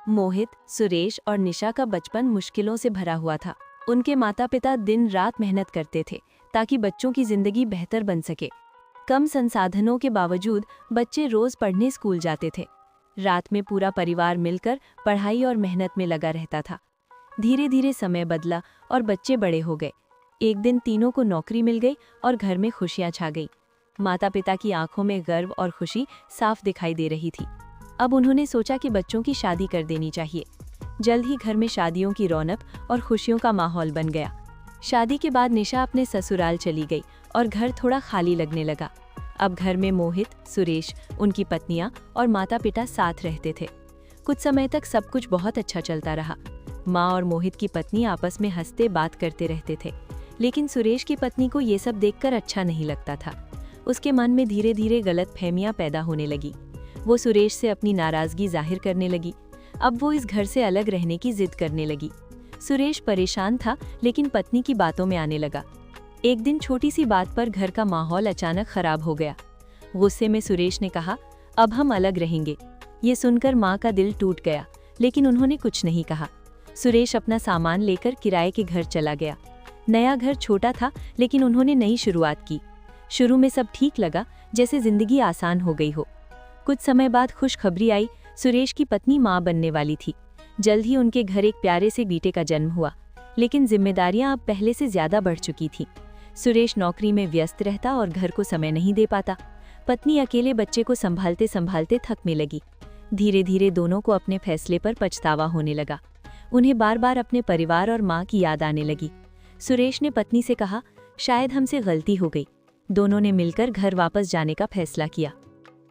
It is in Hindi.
मोहित, सुरेश और निशा का बचपन मुश्किलों से भरा हुआ था। उनके माता पिता दिन रात मेहनत करते थे ताकि बच्चों की जिंदगी बेहतर बन सके। कम संसाधनों के बावजूद बच्चे रोज पढ़ने स्कूल जाते थे। रात में पूरा परिवार मिलकर पढ़ाई और मेहनत में लगा रहता था। धीरे धीरे समय बदला और बच्चे बड़े हो गए। एक दिन तीनों को नौकरी मिल गई और घर में खुशियां छा गई। माता पिता की आंखों में गर्व और खुशी साफ दिखाई दे रही थी। अब उन्होंने सोचा कि बच्चों की शादी कर देनी चाहिए। जल्द ही घर में शादियों की रौनक और खुशियों का माहौल बन गया। शादी के बाद निशा अपने ससुराल चली गई और घर थोड़ा खाली लगने लगा। अब घर में मोहित, सुरेश, उनकी पत्नियां और माता पिता साथ रहते थे। कुछ समय तक सब कुछ बहुत अच्छा चलता रहा। माँ और मोहित की पत्नी आपस में हंसते बात करते रहते थे। लेकिन सुरेश की पत्नी को ये सब देखकर अच्छा नहीं लगता था। उसके मन में धीरे धीरे गलतफहमियां पैदा होने लगी। वो सुरेश से अपनी नाराजगी जाहिर करने लगी। अब वो इस घर से अलग रहने की जिद करने लगी। सुरेश परेशान था, लेकिन पत्नी की बातों में आने लगा। एक दिन छोटी सी बात पर घर का माहौल अचानक खराब हो गया। गुस्से में सुरेश ने कहा, अब हम अलग रहेंगे। ये सुनकर माँ का दिल टूट गया, लेकिन उन्होंने कुछ नहीं कहा। सुरेश अपना सामान लेकर किराए के घर चला गया। नया घर छोटा था, लेकिन उन्होंने नई शुरुआत की। शुरू में सब ठीक लगा, जैसे जिंदगी आसान हो गई हो। कुछ समय बाद खुशखबरी आई, सुरेश की पत्नी माँ बनने वाली थी। जल्द ही उनके घर एक प्यारे से बेटे का जन्म हुआ, लेकिन जिम्मेदारियां अब पहले से ज्यादा बढ़ चुकी थीं। सुरेश नौकरी में व्यस्त रहता और घर को समय नहीं दे पाता। पत्नी अकेले बच्चे को संभालते संभालते थकने लगी। धीरे धीरे दोनों को अपने फैसले पर पछतावा होने लगा। उन्हें बार बार अपने परिवार और माँ की याद आने लगी। सुरेश ने पत्नी से कहा, शायद हमसे गलती हो गई। दोनों ने मिलकर घर वापस जाने का फैसला किया।